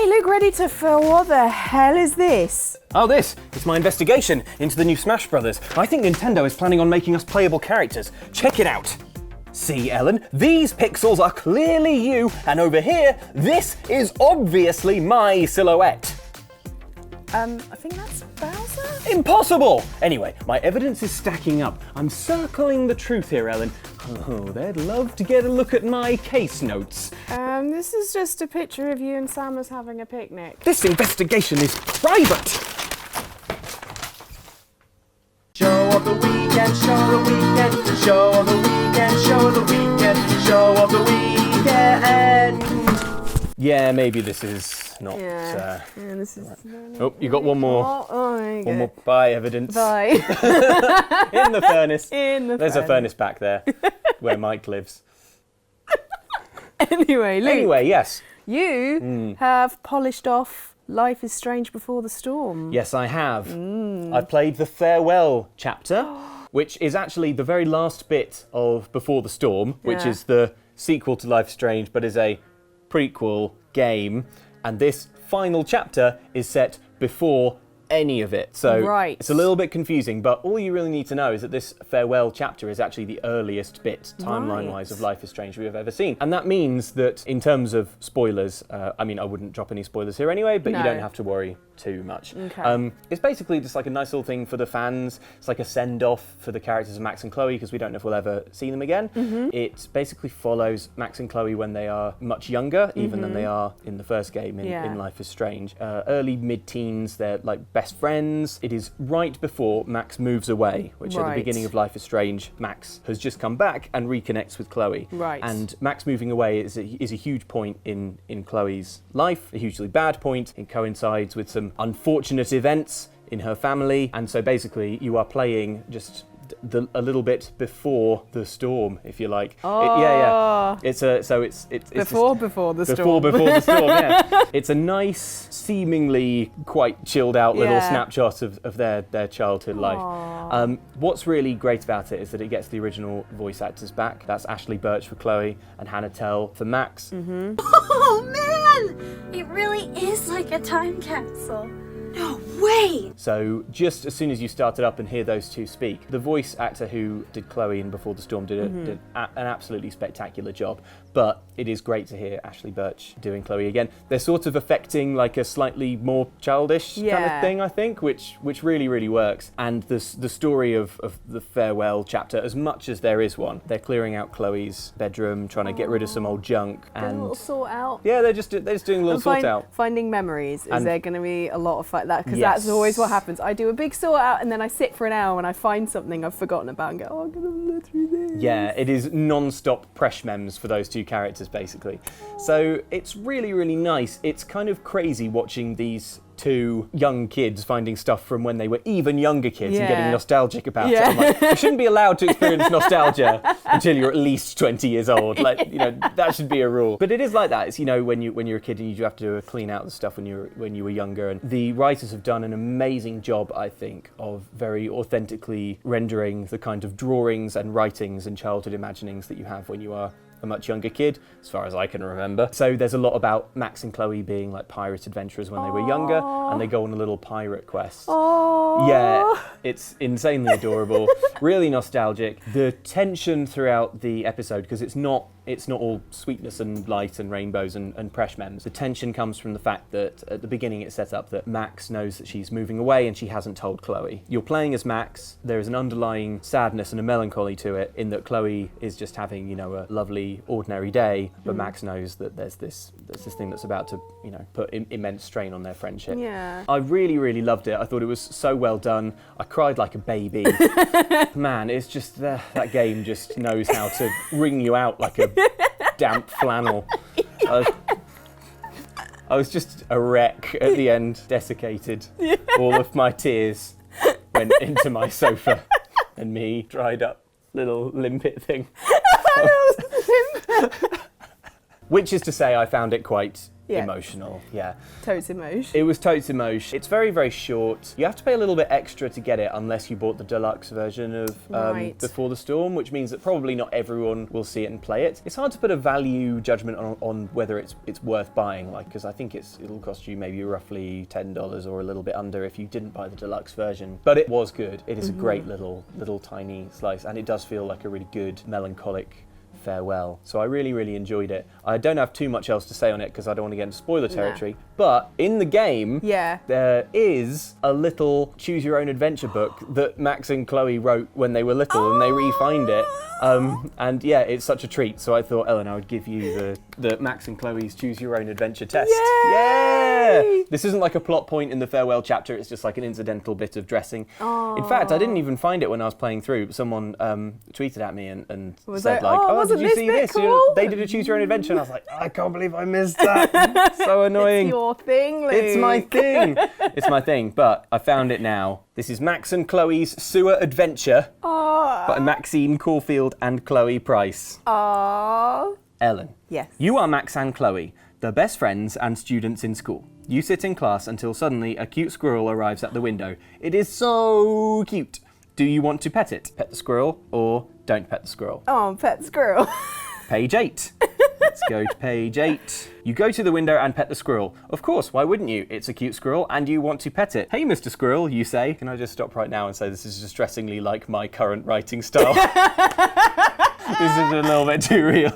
Hey, look, ready to fill. What the hell is this? Oh, this is my investigation into the new Smash Brothers. I think Nintendo is planning on making us playable characters. Check it out. See, Ellen, these pixels are clearly you, and over here, this is obviously my silhouette. I think that's Bowser? Impossible! Anyway, my evidence is stacking up. I'm circling the truth here, Ellen. Oh, they'd love to get a look at my case notes. This is just a picture of you and Samus having a picnic. This investigation is private! Show of the weekend, show of the weekend, show of the weekend, show of the weekend, show of the weekend. Yeah, maybe this is not... Yeah, this is... Oh, you got one more. Oh, there you go. One more. Bye, evidence. Bye. In the furnace. There's a furnace back there where Mike lives. Anyway, Luke. Anyway, yes. You have polished off Life is Strange Before the Storm. Yes, I have. I've played the farewell chapter, which is actually the very last bit of Before the Storm, which is the sequel to Life is Strange, but is a prequel game. And this final chapter is set before any of it. So it's a little bit confusing, but all you really need to know is that this farewell chapter is actually the earliest bit, timeline-wise, of Life is Strange we have ever seen. And that means that in terms of spoilers, I mean, I wouldn't drop any spoilers here anyway, but you don't have to worry too much. Okay. It's basically just like a nice little thing for the fans. It's like a send-off for the characters of Max and Chloe, because we don't know if we'll ever see them again. It basically follows Max and Chloe when they are much younger, even than they are in the first game in Life is Strange. Early mid-teens, they're like best friends. It is right before Max moves away, which at the beginning of Life is Strange, Max has just come back and reconnects with Chloe. And Max moving away is a huge point in Chloe's life, a hugely bad point. It coincides with some unfortunate events in her family, and so basically you are playing just a little bit before the storm, if you like. It's before the storm. Before the storm, yeah. It's a nice, seemingly quite chilled out little snapshot of their childhood life. What's really great about it is that it gets the original voice actors back. That's Ashley Birch for Chloe and Hannah Tell for Max. Oh man! It really is like a time capsule. No way! So just as soon as you start it up and hear those two speak, the voice actor who did Chloe in Before the Storm did an absolutely spectacular job. But it is great to hear Ashley Birch doing Chloe again. They're sort of affecting like a slightly more childish kind of thing, I think, which really, really works. And the story of the farewell chapter, as much as there is one, they're clearing out Chloe's bedroom, trying to get rid of some old junk. And a little sort out. Yeah, they're just doing a little sort out. Finding memories. Is there going to be a lot of that? Because that's always what happens. I do a big sort out and then I sit for an hour and I find something I've forgotten about and go, oh, I'm going to look through this. Yeah, it is non-stop presh mems for those two characters, basically. So it's really, really nice. It's kind of crazy watching these two young kids finding stuff from when they were even younger kids and getting nostalgic about it. I'm like, you shouldn't be allowed to experience nostalgia until you're at least 20 years old. Like, you know, that should be a rule. But it is like that. It's, you know, when you're a kid and you have to clean out the stuff when you were younger. And the writers have done an amazing job, I think, of very authentically rendering the kind of drawings and writings and childhood imaginings that you have when you are a much younger kid, as far as I can remember. So there's a lot about Max and Chloe being like pirate adventurers when they were younger, and they go on a little pirate quest. Yeah, it's insanely adorable, really nostalgic. The tension throughout the episode, because it's not all sweetness and light and rainbows and presh mems. The tension comes from the fact that at the beginning it's set up that Max knows that she's moving away and she hasn't told Chloe. You're playing as Max. There is an underlying sadness and a melancholy to it in that Chloe is just having, you know, a lovely ordinary day, but Max knows that there's this thing that's about to, you know, put immense strain on their friendship. Yeah. I really, really loved it. I thought it was so well done. I cried like a baby. Man, it's just that game just knows how to wring you out like a damp flannel. I was just a wreck at the end, desiccated. All of my tears went into my sofa and me dried up little limpet thing. Which is to say, I found it quite emotional. Yeah. Totes emotion. It was totes emotion. It's very, very short. You have to pay a little bit extra to get it unless you bought the deluxe version of Before the Storm, which means that probably not everyone will see it and play it. It's hard to put a value judgment on whether it's worth buying, like, because I think it'll cost you maybe roughly $10 or a little bit under if you didn't buy the deluxe version. But it was good. It is a great little tiny slice, and it does feel like a really good melancholic farewell. So I really, really enjoyed it. I don't have too much else to say on it because I don't want to get into spoiler territory, but in the game, there is a little choose your own adventure book that Max and Chloe wrote when they were little, and they re-find it. And yeah, it's such a treat. So I thought, Ellen, I would give you the Max and Chloe's choose your own adventure test. Yay! Yeah! This isn't like a plot point in the farewell chapter, it's just like an incidental bit of dressing. Aww. In fact, I didn't even find it when I was playing through. Someone tweeted at me and was said did you see this? Cool? They did a choose your own adventure, and I was like, I can't believe I missed that. So annoying. It's your thing, Luke. It's my thing. It's my thing, but I found it now. This is Max and Chloe's Sewer Adventure by Maxine Caulfield and Chloe Price. Aww. Ellen. Yes. You are Max and Chloe, the best friends and students in school. You sit in class until suddenly a cute squirrel arrives at the window. It is so cute. Do you want to pet it? Pet the squirrel or don't pet the squirrel? Oh, pet squirrel. Page 8. Let's go to page 8. You go to the window and pet the squirrel. Of course, why wouldn't you? It's a cute squirrel and you want to pet it. Hey, Mr. Squirrel, you say. Can I just stop right now and say this is distressingly like my current writing style? This is a little bit too real.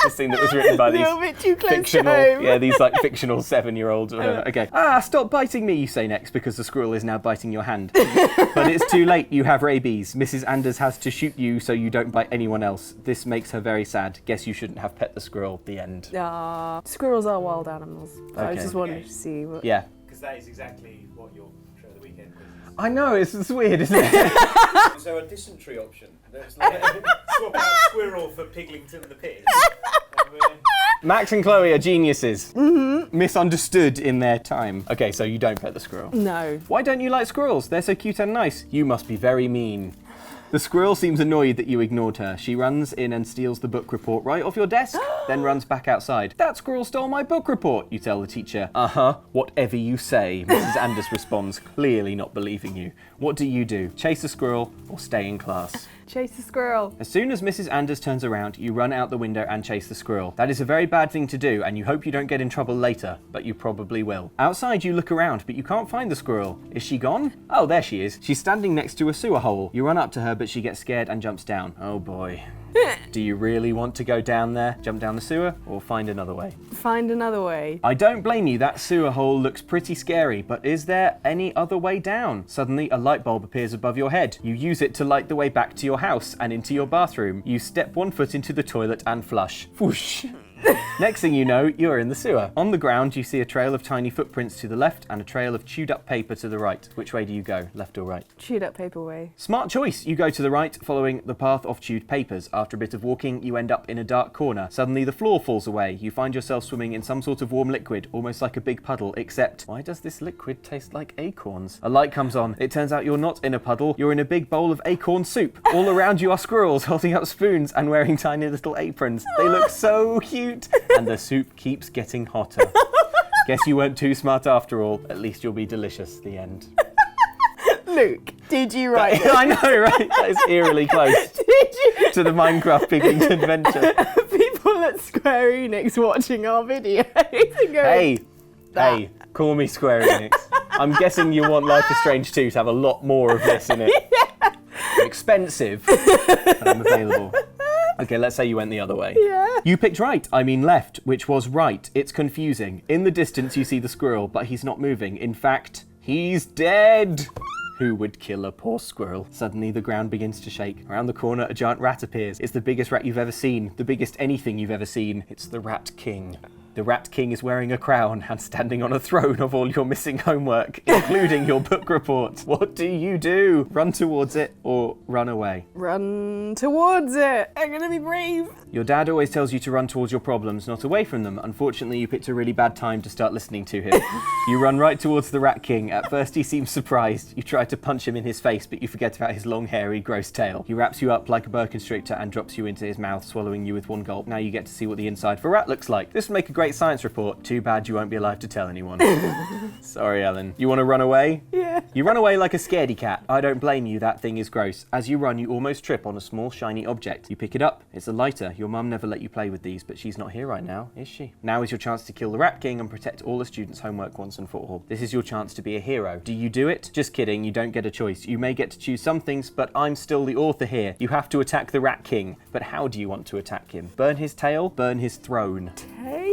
This thing that was written by these a little bit too close fictional, to home. yeah, these like fictional 7-year-olds or whatever. Okay. Stop biting me, you say next, because the squirrel is now biting your hand. But it's too late, you have rabies. Mrs. Anders has to shoot you so you don't bite anyone else. This makes her very sad. Guess you shouldn't have pet the squirrel. The end. Squirrels are wild animals. I was just wanting to see. Yeah. Because that is exactly what your show of the weekend is. I know, it's weird, isn't it? So a dysentery option. There's like swap out squirrel for Piglington the pig. Max and Chloe are geniuses. Misunderstood in their time. Okay, so you don't pet the squirrel. No. Why don't you like squirrels? They're so cute and nice. You must be very mean. The squirrel seems annoyed that you ignored her. She runs in and steals the book report right off your desk, then runs back outside. That squirrel stole my book report, you tell the teacher. Uh-huh, whatever you say, Mrs. Anders responds, clearly not believing you. What do you do? Chase the squirrel or stay in class? Chase the squirrel. As soon as Mrs. Anders turns around, you run out the window and chase the squirrel. That is a very bad thing to do, and you hope you don't get in trouble later, but you probably will. Outside, you look around, but you can't find the squirrel. Is she gone? Oh, there she is. She's standing next to a sewer hole. You run up to her, but she gets scared and jumps down. Oh boy. Do you really want to go down there, jump down the sewer, or find another way? Find another way. I don't blame you, that sewer hole looks pretty scary, but is there any other way down? Suddenly, a light bulb appears above your head. You use it to light the way back to your house and into your bathroom. You step one foot into the toilet and flush. Whoosh. Next thing you know, you're in the sewer. On the ground, you see a trail of tiny footprints to the left and a trail of chewed up paper to the right. Which way do you go, left or right? Chewed up paper way. Smart choice. You go to the right, following the path of chewed papers. After a bit of walking, you end up in a dark corner. Suddenly, the floor falls away. You find yourself swimming in some sort of warm liquid, almost like a big puddle, except, why does this liquid taste like acorns? A light comes on. It turns out you're not in a puddle. You're in a big bowl of acorn soup. All around you are squirrels holding up spoons and wearing tiny little aprons. They look so cute. And the soup keeps getting hotter. Guess you weren't too smart after all. At least you'll be delicious. The end. Luke, did you write it? I know, right? That is eerily close to the Minecraft Piglington adventure. People at Square Enix watching our video. Hey, call me Square Enix. I'm guessing you want Life is Strange 2 to have a lot more of this in it. Yeah. Expensive, but I'm available. Okay, let's say you went the other way. Yeah. You picked right, I mean left, which was right. It's confusing. In the distance, you see the squirrel, but he's not moving. In fact, he's dead. Who would kill a poor squirrel? Suddenly, the ground begins to shake. Around the corner, a giant rat appears. It's the biggest rat you've ever seen. The biggest anything you've ever seen. It's the Rat King. The Rat King is wearing a crown and standing on a throne of all your missing homework, including your book report. What do you do? Run towards it or run away? Run towards it. I'm gonna be brave. Your dad always tells you to run towards your problems, not away from them. Unfortunately, you picked a really bad time to start listening to him. You run right towards the Rat King. At first, he seems surprised. You try to punch him in his face, but you forget about his long, hairy, gross tail. He wraps you up like a boa constrictor and drops you into his mouth, swallowing you with one gulp. Now you get to see what the inside of a rat looks like. This would make a great great science report. Too bad you won't be alive to tell anyone. Sorry, Ellen. You want to run away? Yeah. You run away like a scaredy cat. I don't blame you, that thing is gross. As you run, you almost trip on a small shiny object. You pick it up. It's a lighter. Your mum never let you play with these, but she's not here right now, is she? Now is your chance to kill the Rat King and protect all the students' homework once and for all. This is your chance to be a hero. Do you do it? Just kidding, you don't get a choice. You may get to choose some things, but I'm still the author here. You have to attack the Rat King. But how do you want to attack him? Burn his tail? Burn his throne? Tail?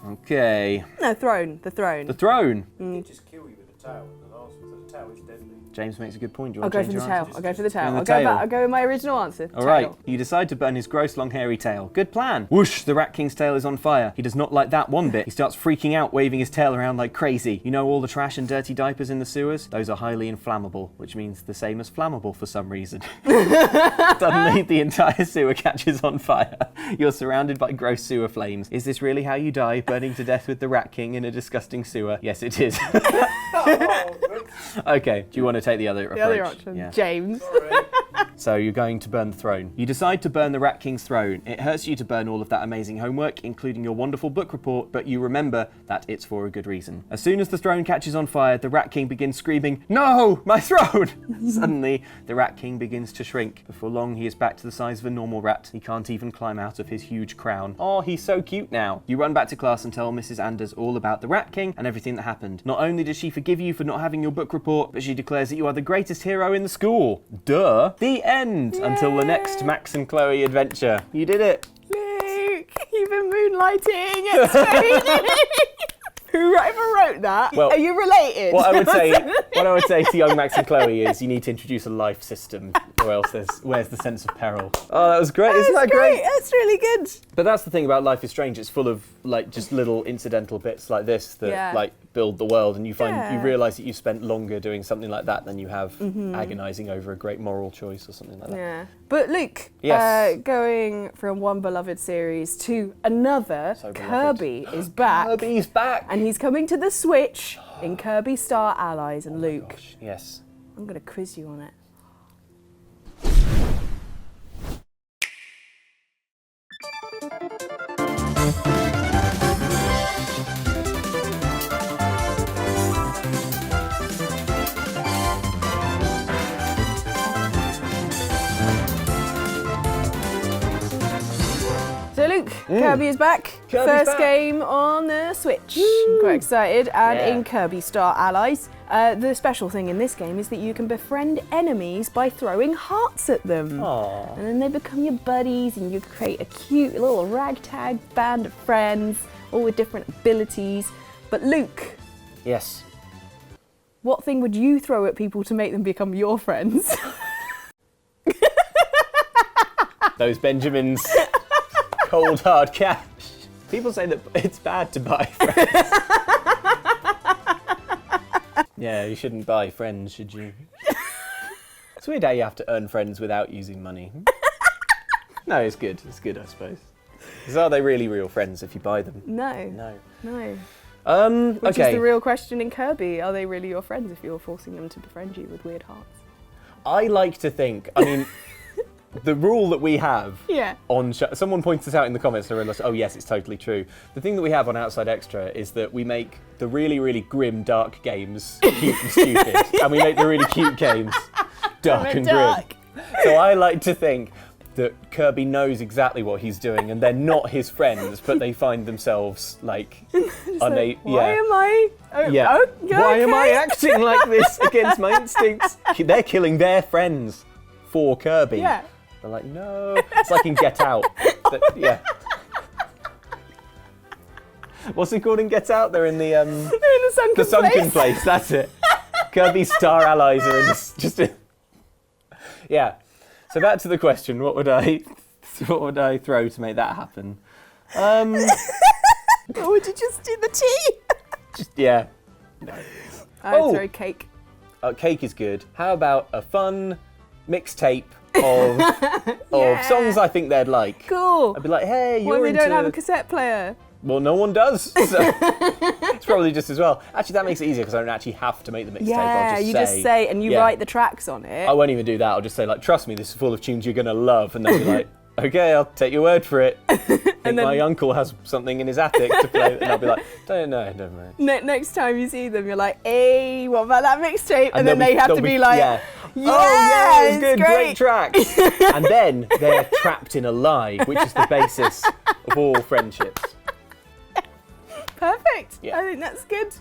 Okay. No, throne. The throne. The throne? He'd just kill you with a towel in the last one, so the towel is deadly. James makes a good point. Do you I'll want to go change for the your tail. answer? I'll go for the tail. Doing the I'll go tail. back. I'll go with my original answer. All right, you decide to burn his gross, long, hairy tail. Good plan. Whoosh, the Rat King's tail is on fire. He does not like that one bit. He starts freaking out, waving his tail around like crazy. You know all the trash and dirty diapers in the sewers? Those are highly inflammable, which means the same as flammable for some reason. Suddenly, the entire sewer catches on fire. You're surrounded by gross sewer flames. Is this really how you die, burning to death with the Rat King in a disgusting sewer? Yes, it is. Okay, do you want to take the other approach? The other option. Yeah. James. So you're going to burn the throne. You decide to burn the Rat King's throne. It hurts you to burn all of that amazing homework, including your wonderful book report, but you remember that it's for a good reason. As soon as the throne catches on fire, the Rat King begins screaming, "No, my throne!" Suddenly, the Rat King begins to shrink. Before long, he is back to the size of a normal rat. He can't even climb out of his huge crown. Oh, he's so cute now. You run back to class and tell Mrs. Anders all about the Rat King and everything that happened. Not only does she forgive you for not having your book report, but she declares that you are the greatest hero in the school. Duh. The end. Yay. Until the next Max and Chloe adventure. You did it. Luke, you've been moonlighting. It's very Whoever wrote that, Well, are you related? What I would say to young Max and Chloe is you need to introduce a life system, or else where's the sense of peril? Oh, that was great. Isn't that great? That's really good. But that's the thing about Life is Strange. It's full of like just little incidental bits like this that like build the world, and you find you realise that you spent longer doing something like that than you have agonising over a great moral choice or something like that. Yeah. But Luke, going from one beloved series to another, Kirby is back. Kirby's back. And he's coming to the Switch in Kirby Star Allies. And Luke, yes, I'm going to quiz you on it. So Luke, Kirby is back. First game on the Switch. I'm quite excited. And in Kirby Star Allies, the special thing in this game is that you can befriend enemies by throwing hearts at them. Aww. And then they become your buddies and you create a cute little ragtag band of friends, all with different abilities. But Luke. Yes. What thing would you throw at people to make them become your friends? Those Benjamins. Cold hard cash. People say that it's bad to buy friends. Yeah, you shouldn't buy friends, should you? It's weird how you have to earn friends without using money. No, it's good. It's good, I suppose. Because are they really real friends if you buy them? No. No. Which is the real question in Kirby. Are they really your friends if you're forcing them to befriend you with weird hearts? I like to think, I mean, the rule that we have on someone pointed this out in the comments and I realised, oh yes, it's totally true. The thing that we have on Outside Xtra is that we make the really, really grim, dark games cute and stupid. And we make the really cute games dark and grim. So I like to think that Kirby knows exactly what he's doing and they're not his friends, but they find themselves like... Why am I... Why am I acting like this against my instincts? They're killing their friends for Kirby. Yeah. They're like, no. It's like in Get Out. What's it called in Get Out? They're in the they're in the sunken place. That's it. Kirby Star Allies are in this. So back to the question: what would I throw to make that happen? Or would you just do the tea? No. I would throw cake. Cake is good. How about a fun mixtape of songs I think they'd like? Cool. I'd be like, hey, you're they don't have a cassette player? Well, no one does. So it's probably just as well. Actually, that makes it easier because I don't actually have to make the mixtape. Yeah, just say, and you write the tracks on it. I won't even do that. I'll just say, like, trust me, this is full of tunes you're going to love. And they'll be like, okay, I'll take your word for it. I think then- my uncle has something in his attic to play. And I'll be like, don't know, never mind. Next time you see them, you're like, hey, what about that mixtape? And then they'll they have to be like, yeah. yeah, Oh yeah, it's good, great. great tracks. And then they're trapped in a lie, which is the basis of all friendships. Perfect. Yeah. I think that's good.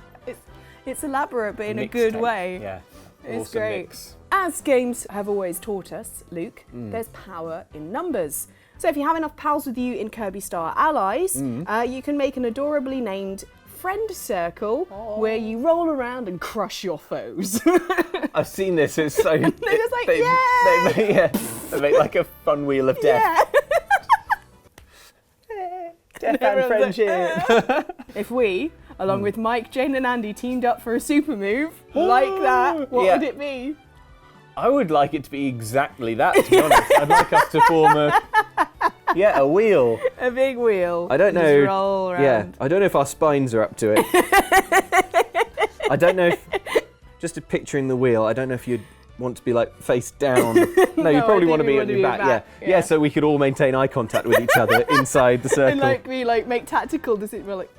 It's elaborate, but in a Mixtape, good way. Yeah. It's Awesome great. mix. As games have always taught us, Luke, there's power in numbers. So if you have enough pals with you in Kirby Star Allies, you can make an adorably named friend circle where you roll around and crush your foes. I've seen this. It's so. They're just like, they make like a fun wheel of death. Yeah. Death and friendship. If we, along with Mike, Jane and Andy, teamed up for a super move like that, what Yeah. would it be? I would like it to be exactly that, to be honest. I'd like us to form a wheel. A big wheel. I don't Just know. roll around. Yeah, I don't know if our spines are up to it. I don't know if, just picturing the wheel, I don't know if you'd want to be like face down. No, you I probably think want to we be want on to your be back. back, Yeah. yeah. So we could all maintain eye contact with each other inside the circle. And make tactical decisions. We're like,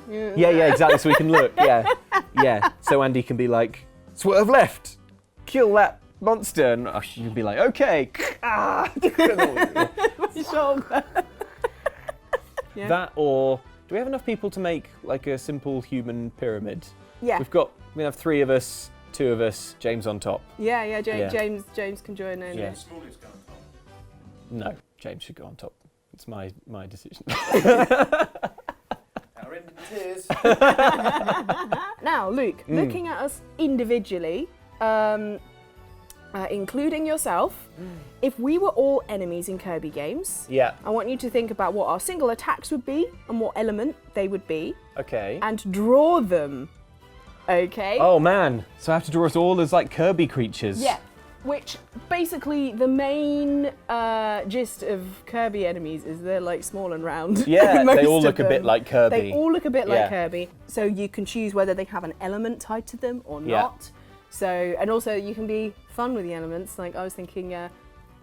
Yeah, exactly. So we can look. Yeah. So Andy can be like, swerve left, kill that monster, and you can be like, okay. Ah. my shoulder. Yeah. That, or do we have enough people to make like a simple human pyramid? Yeah. We have 3 of us, 2 of us, James on top. Yeah. Yeah. James can join in. Yeah. Smallest going on. No, James should go on top. It's my decision. Our end in tears. Now, Luke, looking at us individually, including yourself, if we were all enemies in Kirby games, Yeah. I want you to think about what our single attacks would be and what element they would be, Okay. and draw them. Okay? Oh man. So I have to draw us all as like Kirby creatures. Yeah. Which basically the main gist of Kirby enemies is they're like small and round. Yeah, Most they all of look a bit them. like Kirby. They all look a bit Yeah. like Kirby. So you can choose whether they have an element tied to them or Yeah. not. So, and also you can be fun with the elements. Like I was thinking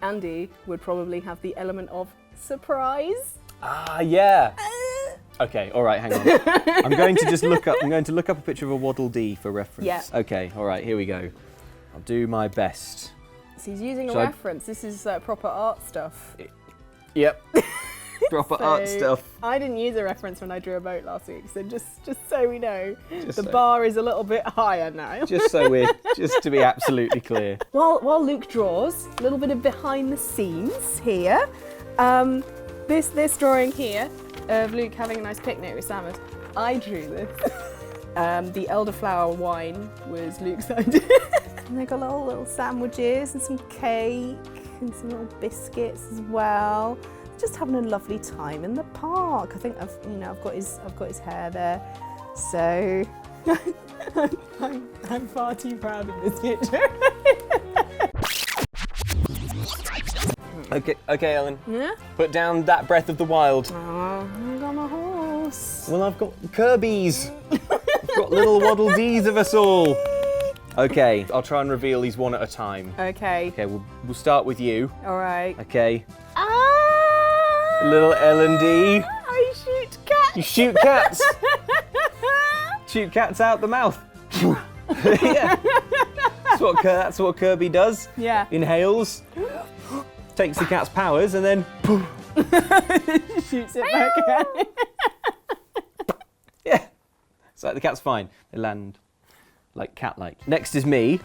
Andy would probably have the element of surprise. Ah, yeah. Okay, all right, hang on. I'm going to look up a picture of a Waddle Dee for reference. Yeah. Okay, all right, here we go. I'll do my best. So he's using Shall a I- reference. This is proper art stuff. Yep. Proper art So, stuff. I didn't use a reference when I drew a boat last week, so just so we know, Just the so- bar is a little bit higher now. Just to be absolutely clear. While Luke draws, a little bit of behind the scenes here. This drawing here of Luke having a nice picnic with Samus, I drew this. The elderflower wine was Luke's idea. And they got little sandwiches and some cake and some little biscuits as well. Just having a lovely time in the park. I think I've got his hair there. So I'm far too proud of this picture. Okay, Ellen. Yeah? Put down that Breath of the Wild. Oh, I got my horse. Well, I've got Kirby's. I've got little Waddle Dees of us all. Okay, I'll try and reveal these one at a time. Okay. Okay, we'll start with you. All right. Okay, Ah! little Ellen D. I shoot cats. You shoot cats. Shoot cats out the mouth. Yeah. That's what Kirby does. Yeah. Inhales, takes the cat's powers, and then Shoots it back again. yeah. It's like the cat's fine. They land like cat-like. Next is me.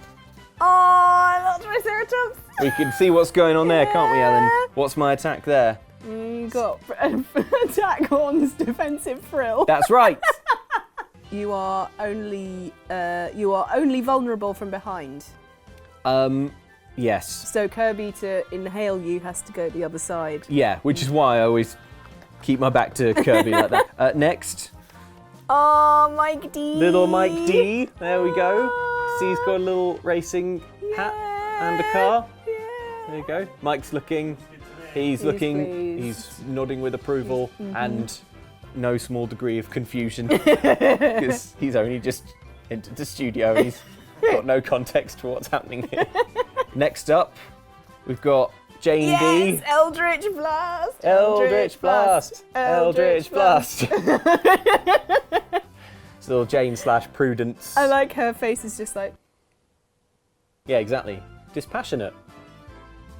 Oh, I love Triceratops. We can see what's going on there, can't we, Ellen? Yeah. What's my attack there? You got attack horns, defensive frill. That's right. You are only vulnerable from behind. Yes. So Kirby to inhale you has to go the other side. Yeah, which is why I always keep my back to Kirby like that. Next, Oh, Mike D. little Mike D. There we go. See, he's got a little racing hat and a car. Yeah. There you go. Mike's looking. He's looking. pleased. He's nodding with approval and no small degree of confusion because he's only just entered the studio. He's got no context for what's happening here. Next up, we've got Jane Yes, D. Eldritch Blast. Eldritch Blast. Eldritch Blast. It's little Jane / Prudence. I like her face is just like. Yeah, exactly. Dispassionate.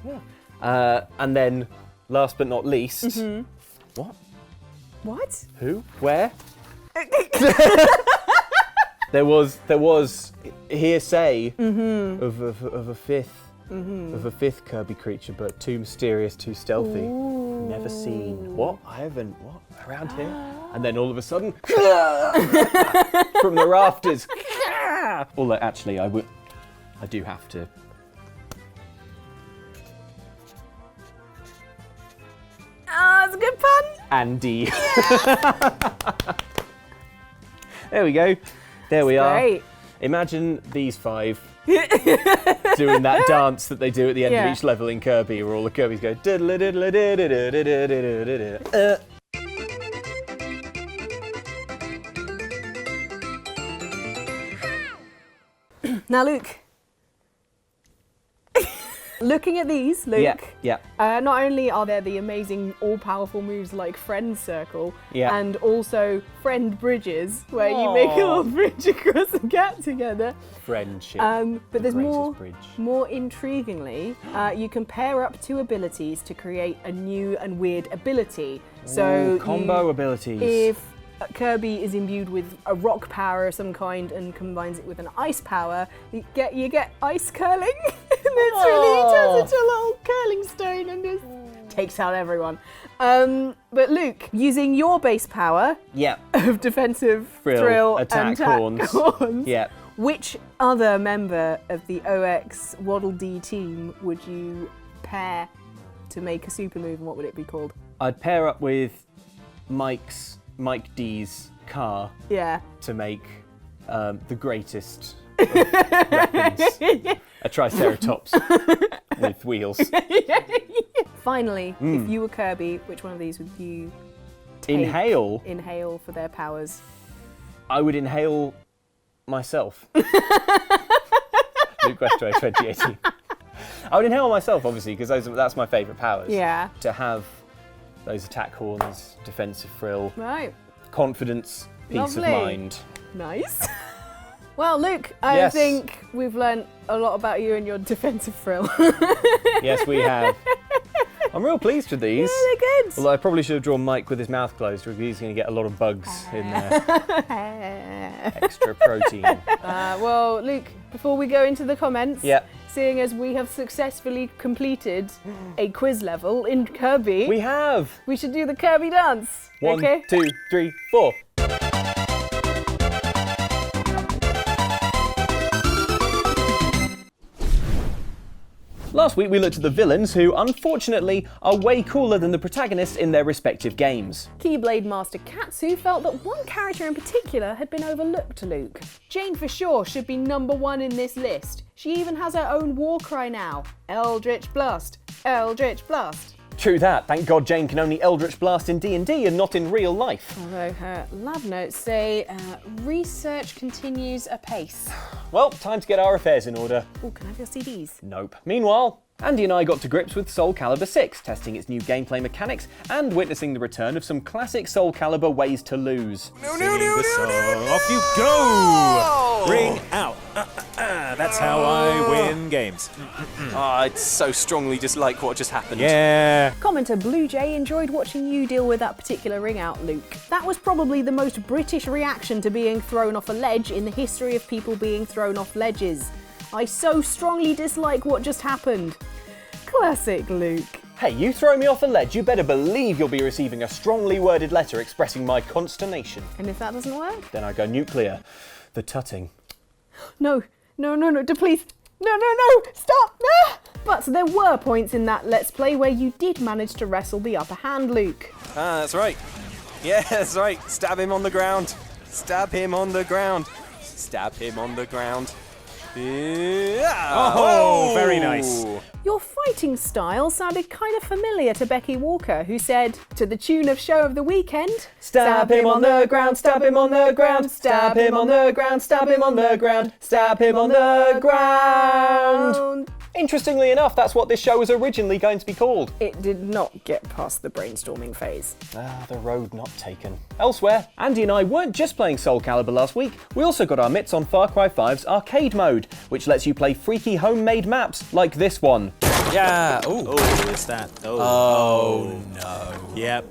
Yeah. And then, last but not least, what? What? Who? Where? There was hearsay of a fifth Kirby creature, but too mysterious, too stealthy. Ooh. Never seen. What? I haven't. What? Around here? And then all of a sudden, from the rafters. Although actually, I do have to. Ah, it's a good pun. Andy. There we go. There we are. Great. Imagine these 5 doing that dance that they do at the end of Yeah. each level in Kirby, where all the Kirbys go. Now, Luke. Looking at these, Luke. Yeah. Not only are there the amazing all-powerful moves like Friend Circle, Yeah. and also Friend Bridges, where you make a little bridge across a gap together. Friendship. But there's greatest bridge. more intriguingly, you can pair up 2 abilities to create a new and weird ability. So combo abilities. If Kirby is imbued with a rock power of some kind and combines it with an ice power, you get ice curling. And it's really, he turns into a little curling stone and just takes out everyone. But Luke, using your base power Yeah. of defensive thrill attack and horns. Yeah. which other member of the OX Waddle D team would you pair to make a super move, and what would it be called? I'd pair up with Mike D's car Yeah. to make the greatest of weapons. A Triceratops with wheels. Finally, if you were Kirby, which one of these would you take? Inhale for their powers. I would inhale myself. Luke Xtra 2018. I would inhale myself, obviously, because that's my favourite powers. Yeah. To have those attack horns, defensive frill, Right. confidence, peace Lovely. of mind. Nice. Well, Luke, I Yes. think we've learnt a lot about you and your defensive frill. Yes, we have. I'm real pleased with these. Yeah, they're good. Although I probably should have drawn Mike with his mouth closed, because he's going to get a lot of bugs in there. Extra protein. Well, Luke, before we go into the comments, Yeah. seeing as we have successfully completed a quiz level in Kirby, We have. we should do the Kirby dance. 1, Okay? 2, 3, 4. Last week we looked at the villains who, unfortunately, are way cooler than the protagonists in their respective games. Keyblade Master Katsu felt that one character in particular had been overlooked, Luke. Jane for sure should be number 1 in this list. She even has her own war cry now. Eldritch Blast. Eldritch Blast. True that, thank God Jane can only Eldritch Blast in D&D and not in real life. Although her lab notes say research continues apace. Well, time to get our affairs in order. Oh, can I have your CDs? Nope. Meanwhile, Andy and I got to grips with Soul Calibur 6, testing its new gameplay mechanics and witnessing the return of some classic Soul Calibur ways to lose. Sing the song, off you go! Ring out. That's how I win games. I so strongly dislike what just happened. Yeah. Commenter Blue Jay enjoyed watching you deal with that particular ring out, Luke. That was probably the most British reaction to being thrown off a ledge in the history of people being thrown off ledges. I so strongly dislike what just happened. Classic Luke. Hey, you throw me off a ledge, you better believe you'll be receiving a strongly worded letter expressing my consternation. And if that doesn't work? Then I go nuclear. The tutting. No, please. No, stop! No! But there were points in that Let's Play where you did manage to wrestle the upper hand, Luke. Ah, that's right. Yeah, that's right. Stab him on the ground. Stab him on the ground. Stab him on the ground. Yeah. Oh, very nice. Your fighting style sounded kind of familiar to Becky Walker, who said, to the tune of Show of the Weekend, Stab him on the ground, stab him on the ground, stab him on the ground, stab him on the ground, stab him on the ground. Interestingly enough, that's what this show was originally going to be called. It did not get past the brainstorming phase. The road not taken. Elsewhere, Andy and I weren't just playing Soul Calibur last week, we also got our mitts on Far Cry 5's arcade mode, which lets you play freaky homemade maps like this one. Yeah. Oh, it's that. Oh no. Yep.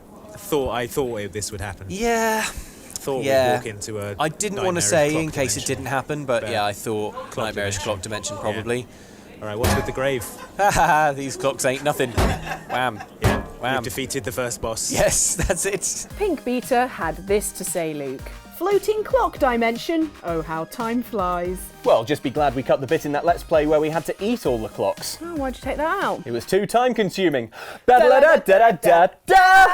I thought this would happen. Yeah. Thought we'd walk into a. I didn't want to nightmarish say clock in case it dimension. didn't happen, but yeah, I thought nightmarish dimension. clock dimension probably. All right, what's with the grave? Haha, these clocks ain't nothing. Wham. Yeah. Wham. You've defeated the first boss. Yes, that's it. Pink Beta had this to say, Luke. Floating clock dimension. Oh, how time flies. Well, just be glad we cut the bit in that Let's Play where we had to eat all the clocks. Oh, why'd you take that out? It was too time consuming. Da-da-da-da-da-da.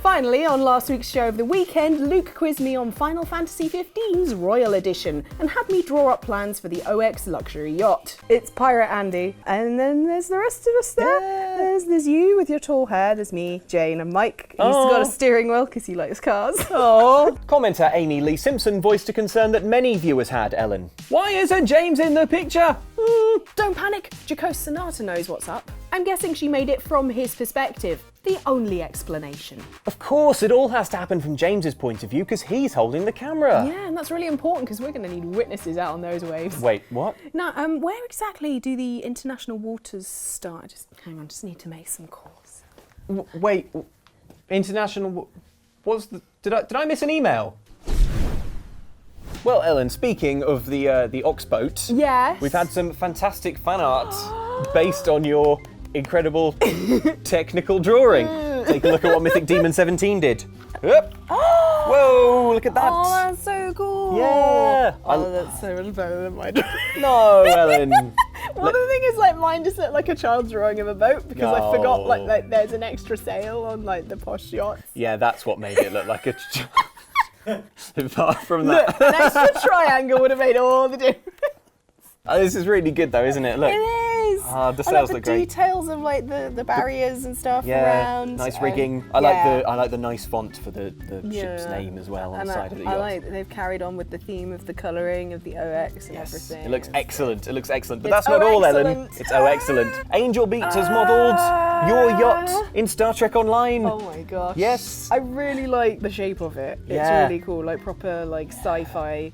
Finally, on last week's show of the weekend, Luke quizzed me on Final Fantasy XV's Royal Edition and had me draw up plans for the OX luxury yacht. It's Pirate Andy, and then there's the rest of us there. Yeah. There's you with your tall hair, there's me, Jane, and Mike. He's got a steering wheel because he likes cars. Oh. Commenter Amy Lee Simpson voiced a concern that many viewers had, Ellen. Why isn't James in the picture? Don't panic, Jacose Sonata knows what's up. I'm guessing she made it from his perspective. The only explanation. Of course, it all has to happen from James's point of view because he's holding the camera. Yeah, and that's really important because we're going to need witnesses out on those waves. Wait, what? Now, where exactly do the international waters start? Hang on, just need to make some calls. Wait, international... What's the... Did I miss an email? Well, Ellen, speaking of the Oxboat, yes, we've had some fantastic fan art based on your incredible technical drawing. Take a look at what Mythic Demon 17 did. Whoa, look at that. Oh, that's so cool. Yeah. Oh, that's so much better than my drawing. No, Ellen. Well, the thing is, like, mine just looked like a child's drawing of a boat because I forgot, No. like, there's an extra sail on, like, the posh yachts. Yeah, that's what made it look like a... Apart from that. Look, an extra triangle would have made all the difference. This is really good though, isn't it? Look. It is. The I sails like look the great. details of like the barriers and stuff around. Nice rigging. I like the nice font for the ship's name as well on And the side of the yacht. I like that they've carried on with the theme of the colouring of the OX and everything. It looks excellent. It looks excellent. But It's that's not all, Ellen. excellent. It's excellent. Angel Beats has modelled your yacht in Star Trek Online. Oh my gosh. Yes. I really like the shape of it. It's Yeah. really cool, like proper like sci-fi.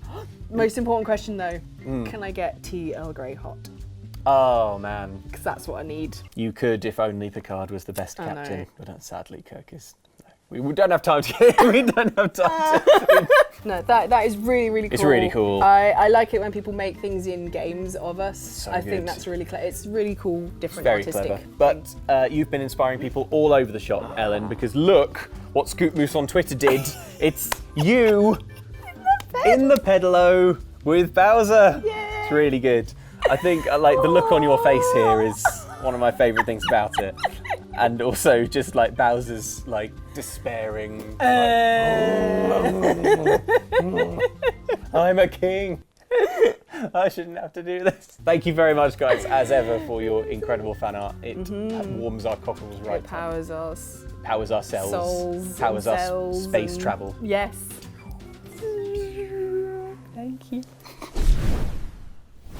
Most important question though, can I get tea Earl Grey hot? Oh man, Because that's what I need. you could if only Picard was the best I know. captain. But sadly, Kirk is. We don't have time to. We don't have time to. No, that is really, really cool. It's really cool. I like it when people make things in games of us. So I good. think that's really clever. It's really cool, different Very artistic. clever. But you've been inspiring people all over the shop, Ellen, because look what Scoop Moose on Twitter did. It's you in the pedalo with Bowser. Yay. It's really good. I think like the look on your face here is one of my favourite things about it. And also just like Bowser's like despairing. I'm a king. I shouldn't have to do this. Thank you very much, guys, as ever, for your incredible fan art. It warms our cockles right. It powers us. Powers ourselves. Souls Powers and us. cells Space and- travel. Yes. Thank you.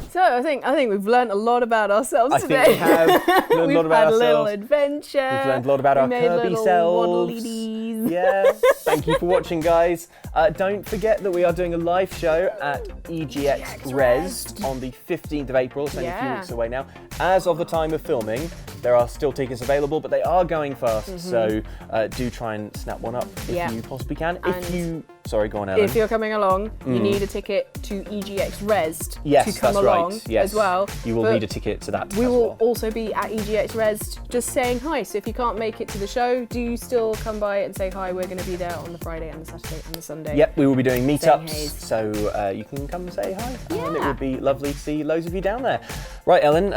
So I think we've learned a lot about ourselves I today. think we have learned a We've lot about had a little ourselves. adventure. We've learned a lot about our made Kirby little selves. waddle-dee-dees. Yeah. Thank you for watching, guys. Don't forget that we are doing a live show at EGX Rezzed on the 15th of April. It's only a few Yeah. weeks away now. As of the time of filming, there are still tickets available, but they are going fast. So do try and snap one up if Yeah. you possibly can. And Sorry, go on, Ellen. If you're coming along, you need a ticket to EGX Rezzed Yes, to come that's along right. Yes. as well. You will But need a ticket to that. we as will well. also be at EGX Rezzed just saying hi. So if you can't make it to the show, do still come by and say hi. We're going to be there on the Friday and the Saturday and the Sunday. Yep, we will be doing meetups, haze. so you can come and say hi. And it Yeah. would be lovely to see loads of you down there. Right, Ellen,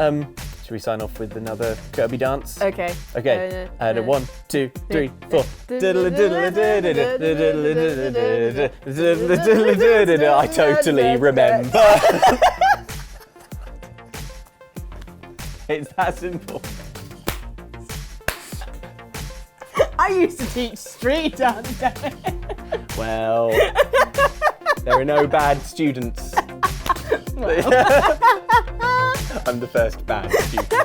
should we sign off with another Kirby dance? Okay. Okay, and 1, 2, 3, 4. I totally remember. It's that simple. I used to teach street dance. Well, there are no bad students. I'm the first bad pupil.